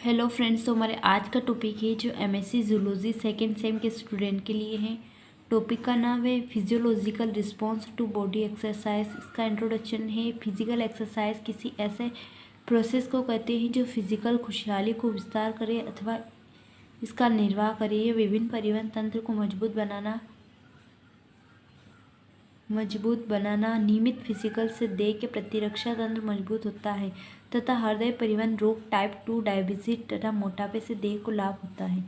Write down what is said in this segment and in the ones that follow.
Hello friends, तो हमारे आज का टॉपिक है जो एमएससी जूलॉजी सेकेंड सेम के स्टूडेंट के लिए है। टॉपिक का नाम है physiological response to body exercise. इसका इंट्रोडक्शन है। फिजिकल एक्सरसाइज किसी ऐसे प्रोसेस को कहते हैं जो फिजिकल खुशहाली को विस्तार करे अथवा इसका निर्वाह करे। यह विभिन्न परिवहन तंत्र को मजबूत बनाना नियमित फिजिकल से देह के प्रतिरक्षा तंत्र मजबूत होता है तथा हृदय परिवहन रोग, टाइप 2 डायबिटीज तथा मोटापे से देह को लाभ होता है।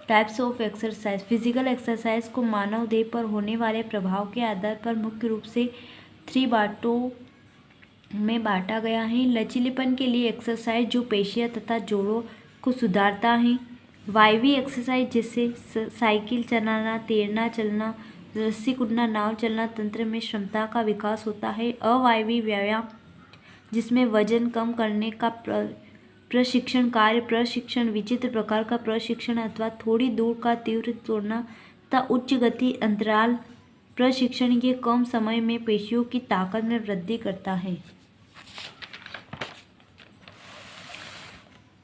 Types of exercise. Physical exercise को मानव देह पर होने वाले प्रभाव के आधार पर मुख्य रूप से 3 बातों में बांटा गया है। लचीलेपन के लिए एक्सरसाइज जो पेशियां तथा जोड़ों को सुधारता है। वायवीय एक्सरसाइज जैसे साइकिल चलाना, तैरना, चलना, रस्सी कूदना, नाव चलना तंत्र में क्षमता का विकास होता है। अवायवीय व्यायाम जिसमें वजन कम करने का प्रशिक्षण, कार्य प्रशिक्षण, विचित्र प्रकार का प्रशिक्षण अथवा थोड़ी दूर का तीव्र दौड़ना तथा उच्च गति अंतराल प्रशिक्षण ये कम समय में पेशियों की ताकत में वृद्धि करता है।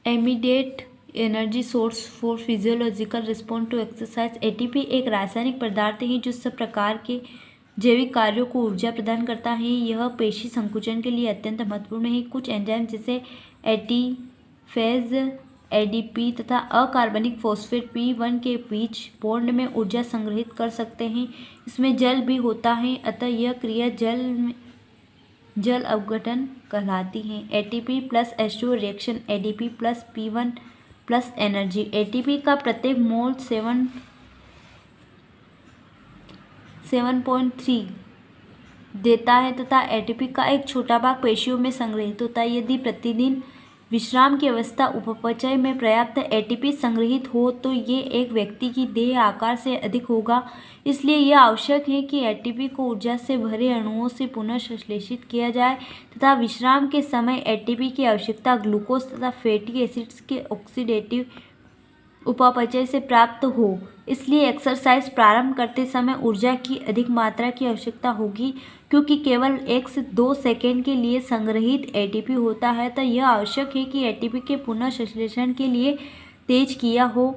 Immediate energy source for physiological response to exercise. ATP एक रासायनिक पदार्थ है जो सब प्रकार के जैविक कार्यों को ऊर्जा प्रदान करता है। यह पेशी संकुचन के लिए अत्यंत महत्वपूर्ण है। कुछ एंजाइम जैसे एटीफेज, एडीपी तथा अकार्बनिक फॉस्फेट P1 के बीच बॉन्ड में ऊर्जा संग्रहित कर सकते हैं। इसमें जल भी होता है, अतः यह क्रिया जल अपघटन कहलाती है। ATP plus H2 reaction ADP plus P1 plus energy. ATP का प्रत्येक मोल 7.3 देता है तथा एटीपी का एक छोटा भाग पेशियों में संग्रहित होता है। यदि प्रतिदिन विश्राम की अवस्था उपपचय में पर्याप्त एटीपी संग्रहित हो तो ये एक व्यक्ति की देह आकार से अधिक होगा। इसलिए यह आवश्यक है कि एटीपी को ऊर्जा से भरे अणुओं से पुनः संश्लेषित किया जाए तथा विश्राम के समय एटीपी की आवश्यकता ग्लूकोज तथा फैटी एसिड्स के ऑक्सीडेटिव उपापचय से प्राप्त हो। इसलिए एक्सरसाइज प्रारंभ करते समय ऊर्जा की अधिक मात्रा की आवश्यकता होगी। क्योंकि केवल 1 से 2 सेकेंड के लिए संग्रहित एटीपी होता है तो यह आवश्यक है कि एटीपी के पुनः संश्लेषण के लिए तेज किया हो।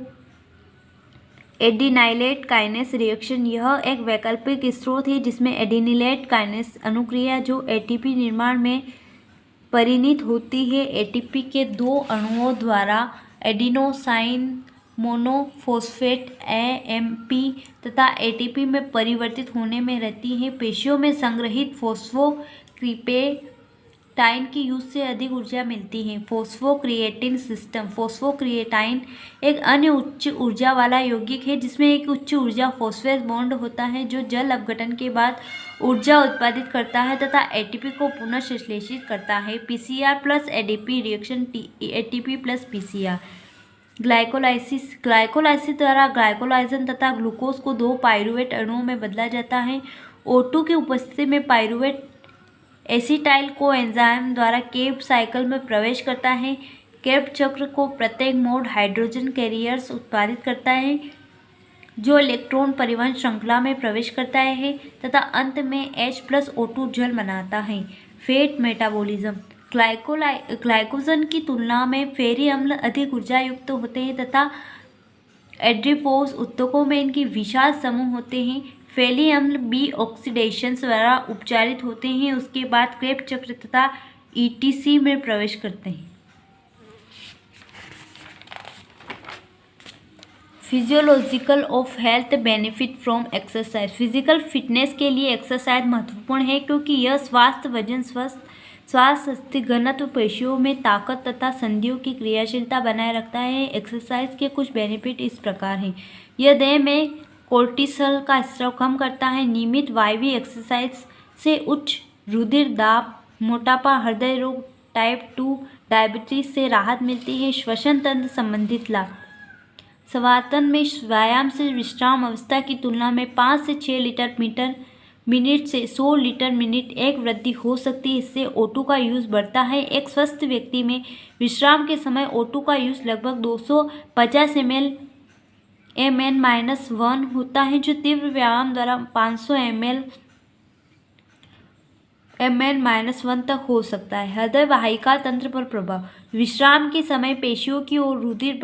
एडिनिलेट काइनेस रिएक्शन। यह एक वैकल्पिक स्रोत है जिसमें एडिनिलेट काइनेस अनुक्रिया जो एटीपी निर्माण में परिणत होती है। एटीपी के 2 अणुओं द्वारा एडिनोसाइन मोनोफॉस्फेट AMP तथा एटीपी में परिवर्तित होने में रहती है। पेशियों में संग्रहित फॉस्फोक्रिएटाइन की यूज से अधिक ऊर्जा मिलती है। Phosphocreatine system. फॉस्फोक्रिएटाइन एक अन्य उच्च ऊर्जा वाला यौगिक है जिसमें एक उच्च ऊर्जा फॉस्फेट बॉन्ड होता है जो जल अपघटन के बाद ऊर्जा उत्पादित करता है तथा एटीपी को पुनः संश्लेषित करता है। PCR plus ADP reaction ATP plus PCR। Glycolysis. Glycolysis द्वारा ग्लाइकोलाइजन तथा ग्लूकोज को 2 पाइरूवेट अणुओं में बदला जाता है। O2 की उपस्थिति में पाइरूवेट एसिटाइल को एंजाइम द्वारा केब साइकिल में प्रवेश करता है। केब चक्र को प्रत्येक मोड हाइड्रोजन कैरियर्स उत्पादित करता है जो इलेक्ट्रॉन परिवहन श्रृंखला में प्रवेश करता है तथा अंत में H+O2 जल बनाता है। Fat metabolism. ग्लाइकोजन की तुलना में फेरी अम्ल अधिक ऊर्जा युक्त होते हैं तथा एड्रिपोज ऊतकों में इनकी विशाल समूह होते हैं। फेरी अम्ल B ऑक्सीडेशन द्वारा उपचारित होते हैं, उसके बाद क्रेब्स चक्र तथा ETC में प्रवेश करते हैं। Physiological of health benefit from exercise. Physical fitness के लिए एक्सरसाइज महत्वपूर्ण है क्योंकि यह स्वास्थ्य, वजन, स्वास्थ्य घनत्व, पेशियों में ताकत तथा संधियों की क्रियाशीलता बनाए रखता है। एक्सरसाइज के कुछ बेनिफिट इस प्रकार हैं। यह देह में कोर्टिसोल का स्राव कम करता है। नियमित वायवीय एक्सरसाइज से उच्च रुधिर दाब, मोटापा, हृदय रोग, टाइप 2 डायबिटीज से राहत मिलती है। श्वसन तंत्र संबंधित लाभ। स्वातन में व्यायाम से विश्राम अवस्था की तुलना में 5 से 6 लीटर मिनट से 100 लीटर मिनट एक वृद्धि हो सकती है। इससे O2 का यूज़ बढ़ता है। एक स्वस्थ व्यक्ति में विश्राम के समय O2 का यूज़ लगभग 250 ml/1 होता है जो तीव्र व्यायाम द्वारा 500 ml mn-1 तक हो सकता है। हृदय वाहिका तंत्र पर प्रभाव। विश्राम के समय पेशियों की ओर रुधिर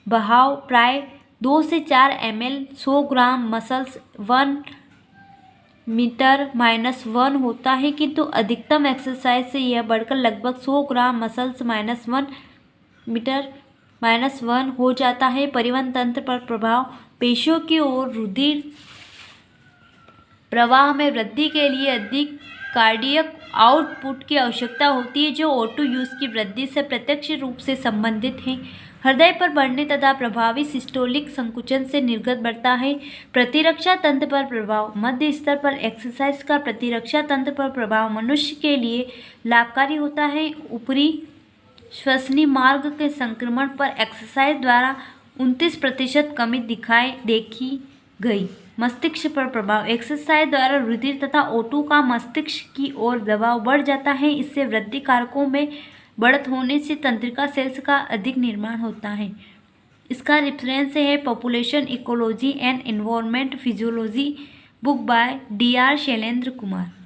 बहाव प्राय 2 से 4 ml 100 ग्राम मसल्स 1 मीटर -1 होता है, किंतु अधिकतम एक्सरसाइज से यह बढ़कर लगभग 100 ग्राम मसल्स -1 मीटर -1 हो जाता है। परिवहन तंत्र पर प्रभाव। पेशियों की ओर रुधिर प्रवाह में वृद्धि के लिए अधिक कार्डियक आउटपुट की आवश्यकता होती है, जो O2 यूज की वृद्धि से प्रत्यक्ष रूप से संबंधित है। हृदय पर बढ़ने तथा प्रभावी सिस्टोलिक संकुचन से निर्गत बढ़ता है। प्रतिरक्षा तंत्र पर प्रभाव। मध्य स्तर पर एक्सरसाइज का प्रतिरक्षा तंत्र पर प्रभाव मनुष्य के लिए लाभकारी होता है। ऊपरी श्वसनीय मार्ग के संक्रमण पर एक्सरसाइज द्वारा 29% कमी देखी गई। मस्तिष्क पर प्रभाव। एक्सरसाइज द्वारा रुधिर तथा O2 का मस्तिष्क की ओर दबाव बढ़ जाता है। इससे वृद्धि कारकों में बढ़त होने से तंत्रिका सेल्स का अधिक निर्माण होता है। इसका रेफरेंस है population ecology and environment physiology, book by DR Shailendra Kumar.